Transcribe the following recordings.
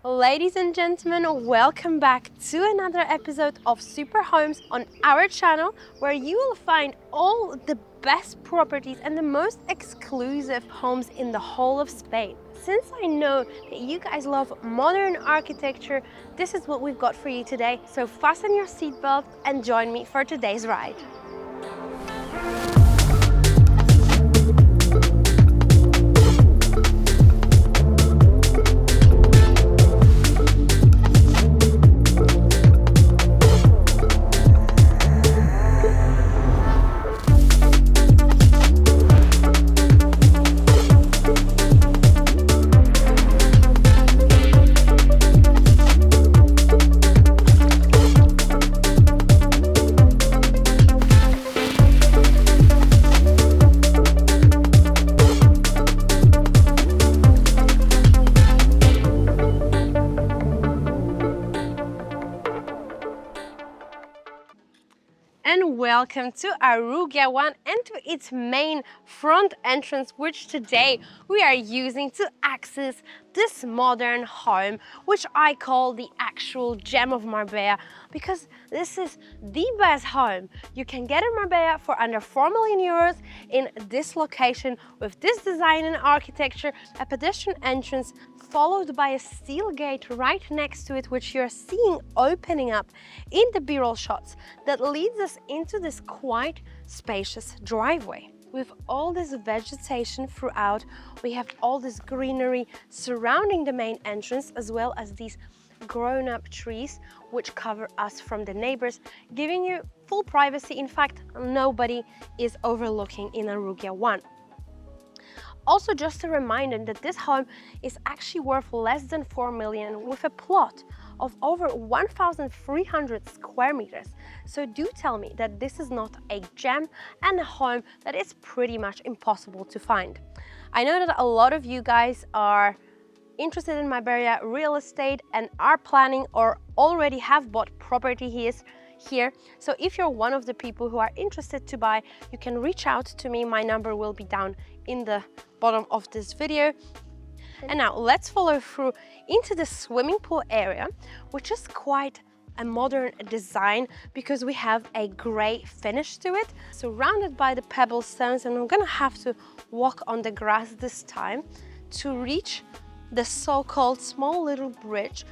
Ladies and gentlemen, welcome back to another episode of Super Homes on our channel, where you will find all the best properties and the most exclusive homes in the whole of Spain. Since I know that you guys love modern architecture, this is what we've got for you today. So fasten your seatbelt and join me for today's ride. And welcome to Arugia 1 and to its main front entrance, which today we are using to access this modern home, which I call the actual gem of Marbella, because this is the best home you can get in Marbella for under 4 million euros in this location, with this design and architecture, a pedestrian entrance followed by a steel gate right next to it, which you're seeing opening up in the B-roll shots, that leads us into this quite spacious driveway. With all this vegetation throughout, we have all this greenery surrounding the main entrance, as well as these grown-up trees which cover us from the neighbors, giving you full privacy. In fact, nobody is overlooking in Arugia 1. Also, just a reminder that this home is actually worth less than 4 million, with a plot of over 1,300 square meters. So do tell me that this is not a gem and a home that is pretty much impossible to find. I know that a lot of you guys are interested in Marbella real estate and are planning or already have bought property here. So if you're one of the people who are interested to buy, you can reach out to me. My number will be down in the bottom of this video. And now let's follow through into the swimming pool area, which is quite a modern design because we have a gray finish to it, surrounded by the pebble stones, and I'm gonna have to walk on the grass this time to reach the so-called small little bridge.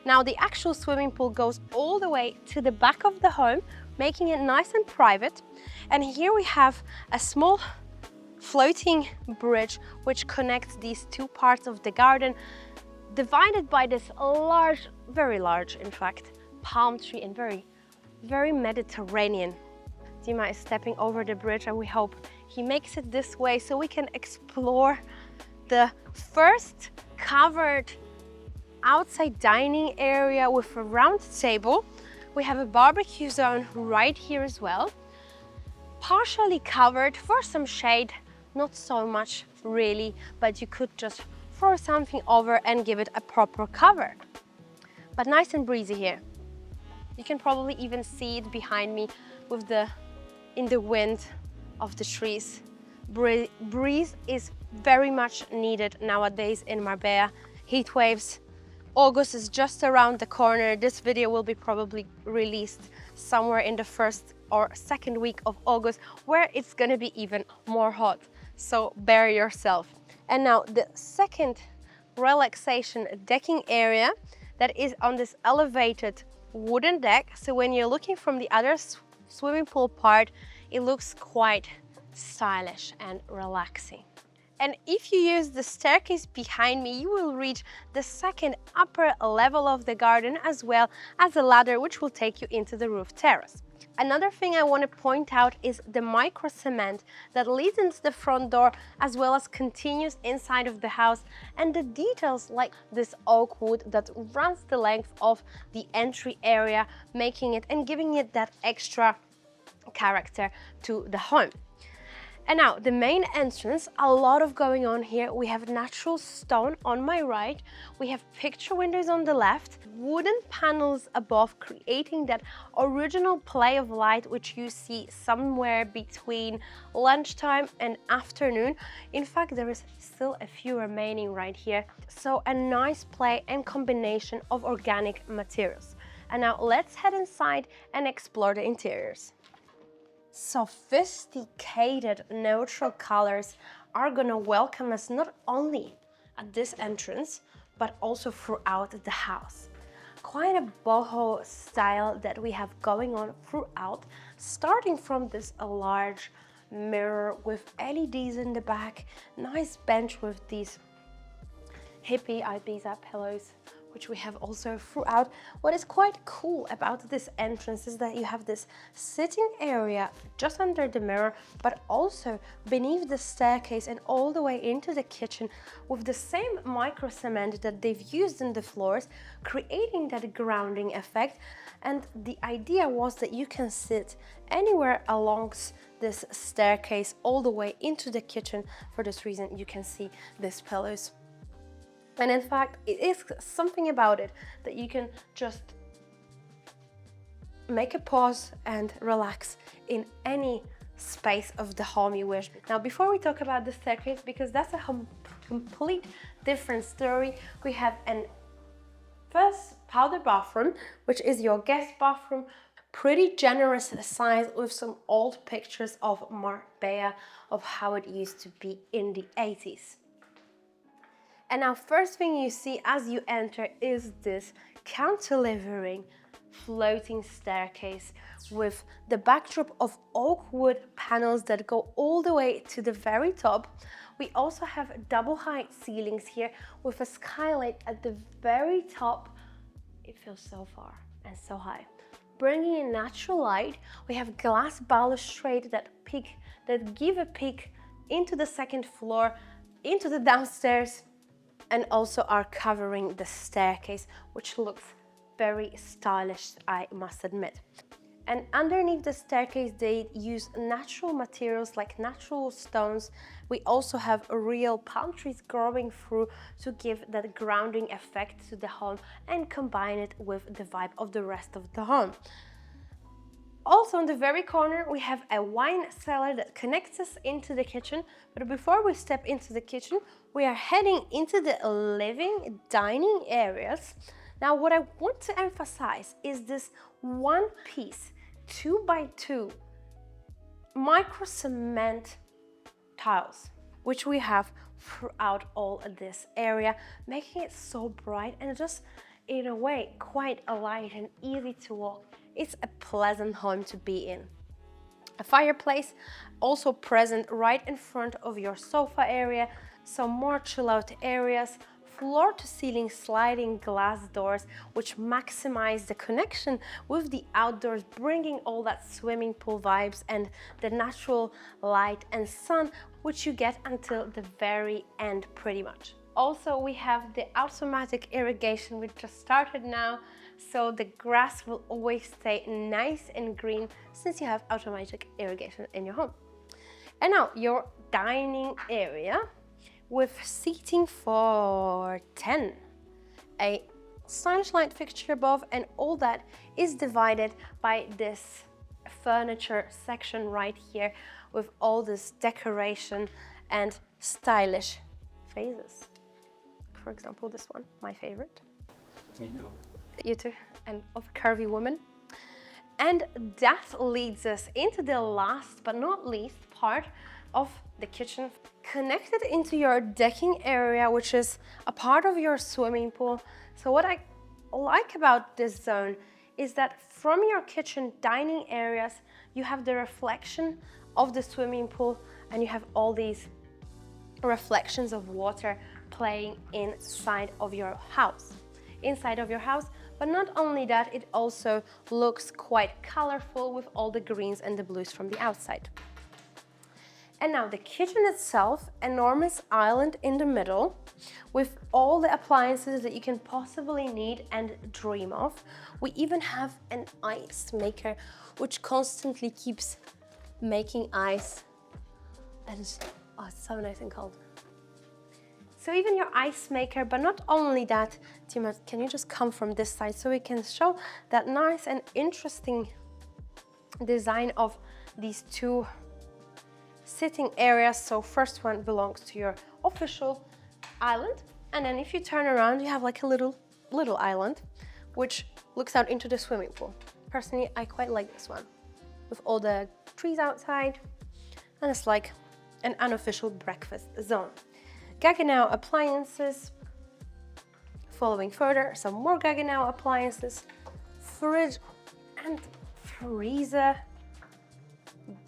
Now the actual swimming pool goes all the way to the back of the home, making it nice and private. And here we have a small floating bridge which connects these two parts of the garden, divided by this large, very large in fact, palm tree, and very Mediterranean. Dima is stepping over the bridge, and we hope he makes it this way so we can explore the first covered outside dining area with a round table. We have a barbecue zone right here as well, partially covered for some shade. Not so much really, but you could just throw something over and give it a proper cover. But nice and breezy here. You can probably even see it behind me with in the wind of the trees. Breeze is very much needed nowadays in Marbella. Heat waves. August is just around the corner. This video will be probably released somewhere in the first or second week of August, where it's gonna be even more hot. So bear yourself. And now the second relaxation decking area that is on this elevated wooden deck. So when you're looking from the other swimming pool part, it looks quite stylish and relaxing. And if you use the staircase behind me, you will reach the second upper level of the garden, as well as a ladder which will take you into the roof terrace. Another thing I want to point out is the micro cement that leads into the front door, as well as continues inside of the house, and the details like this oak wood that runs the length of the entry area, making it and giving it that extra character to the home. And now the main entrance, a lot of going on here. We have natural stone on my right. We have picture windows on the left, wooden panels above, creating that original play of light which you see somewhere between lunchtime and afternoon. In fact, there is still a few remaining right here. So a nice play and combination of organic materials. And now let's head inside and explore the interiors. Sophisticated neutral colors are gonna welcome us not only at this entrance, but also throughout the house. Quite a boho style that we have going on throughout, starting from this large mirror with LEDs in the back, nice bench with these hippie Ibiza pillows, which we have also throughout. What is quite cool about this entrance is that you have this sitting area just under the mirror, but also beneath the staircase and all the way into the kitchen with the same micro cement that they've used in the floors, creating that grounding effect. And the idea was that you can sit anywhere along this staircase all the way into the kitchen. For this reason, you can see these pillows. And in fact, it is something about it that you can just make a pause and relax in any space of the home you wish. Now, before we talk about the staircase, because that's a complete different story, we have an first powder bathroom, which is your guest bathroom, pretty generous size with some old pictures of Marbella, of how it used to be in the 80s. And now first thing you see as you enter is this cantilevering floating staircase with the backdrop of oak wood panels that go all the way to the very top. We also have double height ceilings here with a skylight at the very top. It feels so far and so high. Bringing in natural light, we have glass balustrade that give a peek into the second floor, into the downstairs, and also are covering the staircase, which looks very stylish, I must admit. And underneath the staircase, they use natural materials like natural stones. We also have real palm trees growing through to give that grounding effect to the home and combine it with the vibe of the rest of the home. Also in the very corner, we have a wine cellar that connects us into the kitchen. But before we step into the kitchen, we are heading into the living, dining areas. Now, what I want to emphasize is this one piece, 2x2 micro cement tiles, which we have throughout all of this area, making it so bright and just in a way quite light and easy to walk. It's a pleasant home to be in. A fireplace also present right in front of your sofa area, some more chill out areas, floor to ceiling sliding glass doors which maximize the connection with the outdoors, bringing all that swimming pool vibes and the natural light and sun which you get until the very end pretty much. Also, we have the automatic irrigation which just started now, so the grass will always stay nice and green since you have automatic irrigation in your home. And now your dining area with seating for 10, a stylish light fixture above, and all that is divided by this furniture section right here with all this decoration and stylish vases. For example, this one, my favorite. Me too. You too, and of curvy woman. And that leads us into the last but not least part of the kitchen, connected into your decking area, which is a part of your swimming pool. So what I like about this zone is that from your kitchen dining areas, you have the reflection of the swimming pool and you have all these reflections of water playing inside of your house. But not only that, it also looks quite colorful with all the greens and the blues from the outside. And now the kitchen itself, enormous island in the middle with all the appliances that you can possibly need and dream of. We even have an ice maker which constantly keeps making ice And oh, it's so nice and cold. So even your ice maker, but not only that, Tima, can you just come from this side so we can show that nice and interesting design of these two sitting areas. So first one belongs to your official island, and then if you turn around, you have like a little island, which looks out into the swimming pool. Personally, I quite like this one, with all the trees outside, and it's like an unofficial breakfast zone. Gaggenau appliances. Following further, some more Gaggenau appliances, fridge and freezer.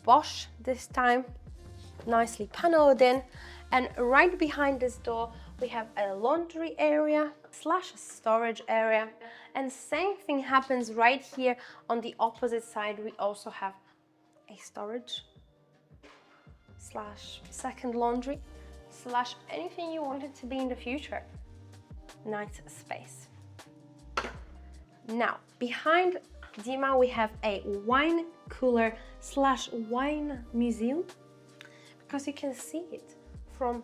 Bosch this time, nicely paneled in. And right behind this door, we have a laundry area slash storage area. And same thing happens right here on the opposite side. We also have a storage slash second laundry slash anything you want it to be in the future. Nice space. Now, behind Dima, we have a wine cooler slash wine museum, because you can see it from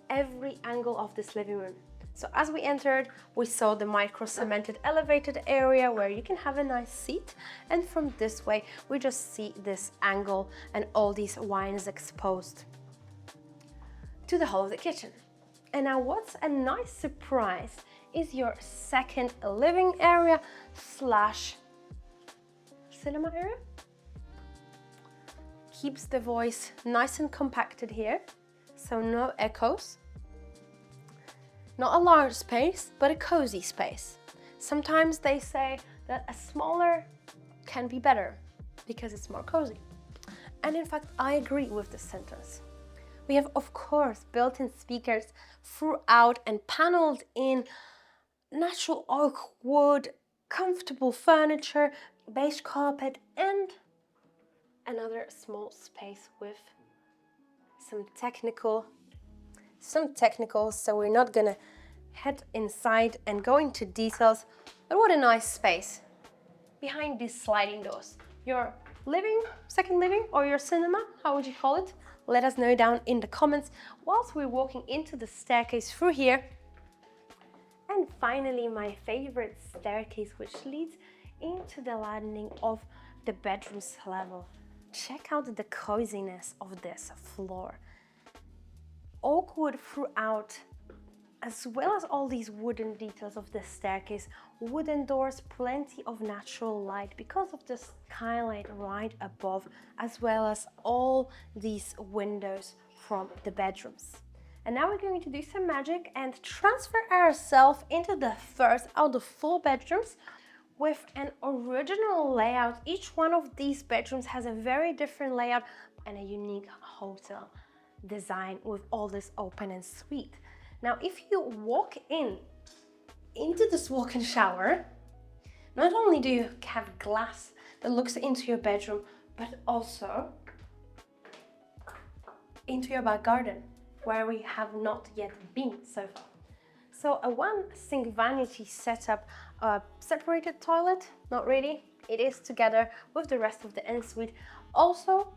every angle of this living room. So as we entered, we saw the micro cemented elevated area where you can have a nice seat, and from this way we just see this angle and all these wines exposed to the whole of the kitchen. And now what's a nice surprise is your second living area slash cinema area. Keeps the voice nice and compacted here, so no echoes. Not a large space, but a cozy space. Sometimes they say that a smaller can be better because it's more cozy. And in fact, I agree with this sentence. We have, of course, built-in speakers throughout and paneled in natural oak wood, comfortable furniture, beige carpet, and another small space with some technicals. So we're not gonna head inside and go into details, but what a nice space behind these sliding doors. Your living, second living, or your cinema, how would you call it? Let us know down in the comments whilst we're walking into the staircase through here. And finally, my favorite staircase, which leads into the landing of the bedrooms level. Check out the coziness of this floor. Oak wood throughout, as well as all these wooden details of the staircase. Wooden doors, plenty of natural light because of the skylight right above, as well as all these windows from the bedrooms. And now we're going to do some magic and transfer ourselves into the first out of 4 bedrooms with an original layout. Each one of these bedrooms has a very different layout and a unique hotel design with all this open and suite. Now, if you walk into this walk-in shower, not only do you have glass that looks into your bedroom, but also into your back garden, where we have not yet been so far. So a one sink vanity setup, a separated toilet, not really, it is together with the rest of the ensuite. Also,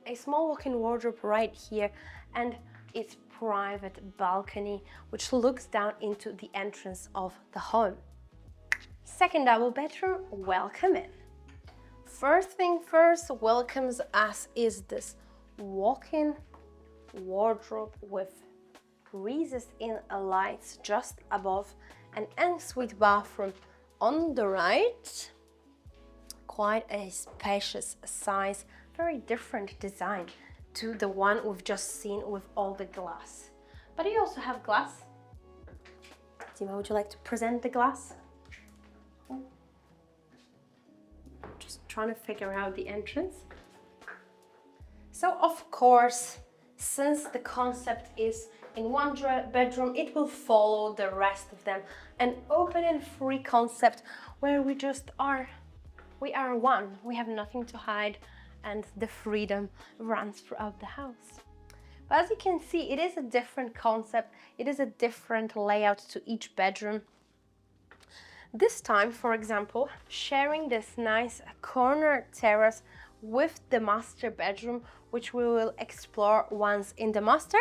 a small walk-in wardrobe right here, and its private balcony, which looks down into the entrance of the home. Second double bedroom, welcome in. First thing first, welcomes us is this walk-in wardrobe with recessed in lights just above an ensuite bathroom on the right. Quite a spacious size, very different design to the one we've just seen with all the glass. But you also have glass. Dima, would you like to present the glass? Just trying to figure out the entrance. So of course, since the concept is in one bedroom, it will follow the rest of them. An open and free concept where we are one. We have nothing to hide, and the freedom runs throughout the house. But as you can see, it is a different concept. It is a different layout to each bedroom. This time, for example, sharing this nice corner terrace with the master bedroom, which we will explore once in the master.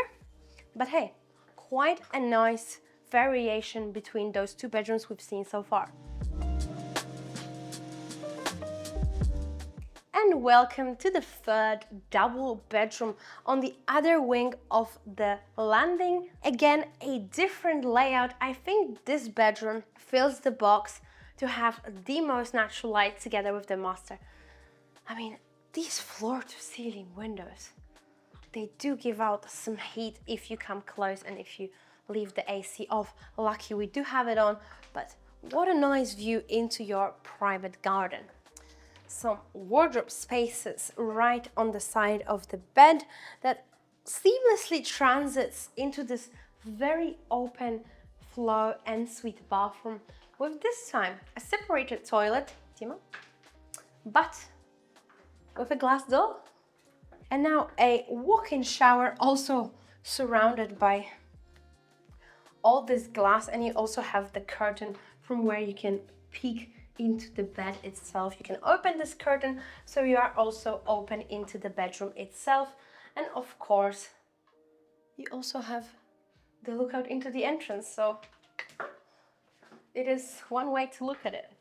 But hey, quite a nice variation between those two bedrooms we've seen so far. And welcome to the third double bedroom on the other wing of the landing. Again, a different layout. I think this bedroom fills the box to have the most natural light together with the master. I mean, these floor-to-ceiling windows, they do give out some heat if you come close and if you leave the AC off. Lucky we do have it on, but what a nice view into your private garden. Some wardrobe spaces right on the side of the bed that seamlessly transits into this very open flow ensuite bathroom with this time a separated toilet, but with a glass door. And now a walk-in shower also surrounded by all this glass, and you also have the curtain from where you can peek into the bed itself. You can open this curtain so you are also open into the bedroom itself. And of course, you also have the lookout into the entrance, so it is one way to look at it.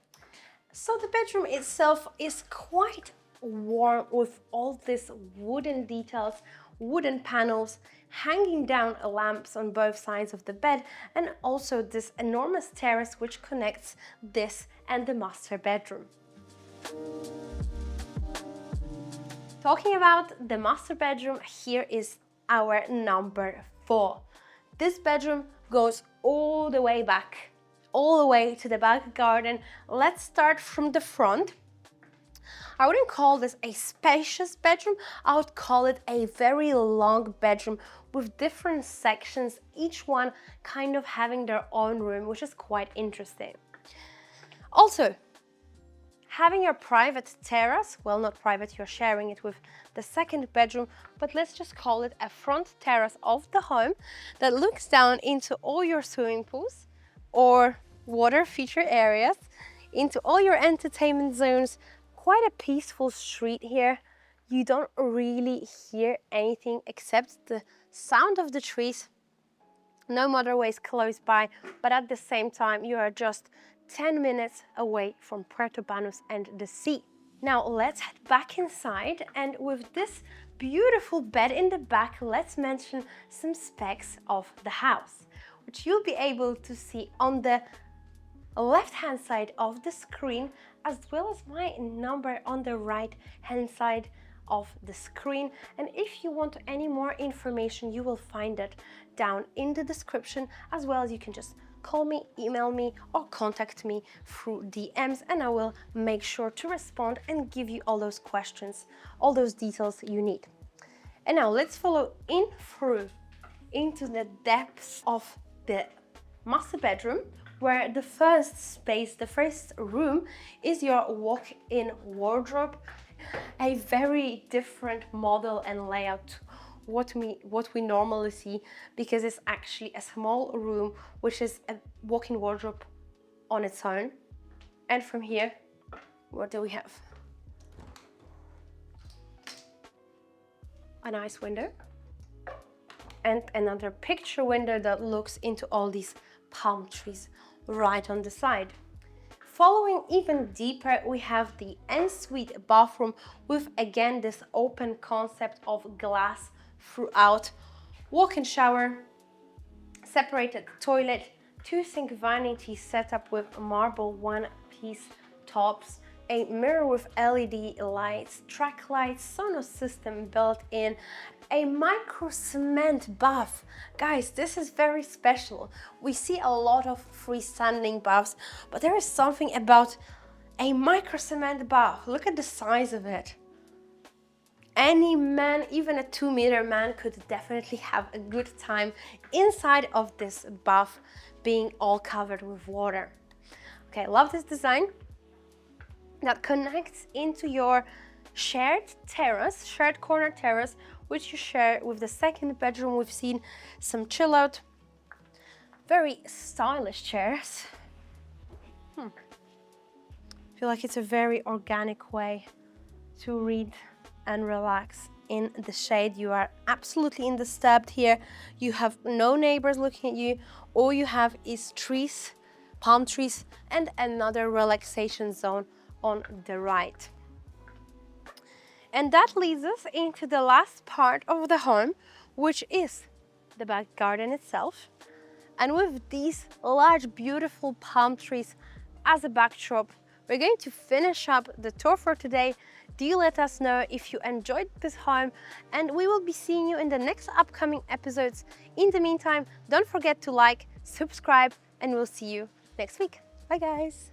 So the bedroom itself is quite warm with all these wooden details, wooden panels, hanging down lamps on both sides of the bed, and also this enormous terrace which connects this and the master bedroom. Talking about the master bedroom, here is our number 4. This bedroom goes all the way back, all the way to the back garden. Let's start from the front. I wouldn't call this a spacious bedroom, I would call it a very long bedroom with different sections, each one kind of having their own room, which is quite interesting. Also, having your private terrace, well, not private, you're sharing it with the second bedroom, but let's just call it a front terrace of the home that looks down into all your swimming pools or water feature areas, into all your entertainment zones. Quite a peaceful street here. You don't really hear anything except the sound of the trees. No motorways close by, but at the same time you are just 10 minutes away from Puerto Banús and the sea. Now let's head back inside, and with this beautiful bed in the back, let's mention some specs of the house, which you'll be able to see on the left-hand side of the screen, as well as my number on the right-hand side of the screen. And if you want any more information, you will find it down in the description, as well as you can just call me, email me, or contact me through DMs, and I will make sure to respond and give you all those questions, all those details you need. And now let's follow in through into the depths of the master bedroom, where the first space, the first room, is your walk-in wardrobe. A very different model and layout what we normally see, because it's actually a small room which is a walk-in wardrobe on its own. And from here, what do we have? A nice window and another picture window that looks into all these palm trees right on the side. Following even deeper, we have the ensuite bathroom with again this open concept of glass throughout. Walk-in shower, separated toilet, 2-sink vanity set up with marble one-piece tops, a mirror with LED lights, track lights, sonar system built in, a micro cement bath. Guys, this is very special. We see a lot of freestanding baths, but there is something about a micro cement bath. Look at the size of it. Any man, even a 2-meter man, could definitely have a good time inside of this bath, being all covered with water. Okay, I love this design that connects into your shared terrace, shared corner terrace, which you share with the second bedroom. We've seen some chill out, very stylish chairs. I feel like it's a very organic way to read and relax in the shade. You are absolutely undisturbed here. You have no neighbors looking at you. All you have is trees, palm trees, and another relaxation zone on the right. And that leads us into the last part of the home, which is the back garden itself. And with these large, beautiful palm trees as a backdrop, we're going to finish up the tour for today. Do let us know if you enjoyed this home, and we will be seeing you in the next upcoming episodes. In the meantime, don't forget to like, subscribe, and we'll see you next week. Bye guys.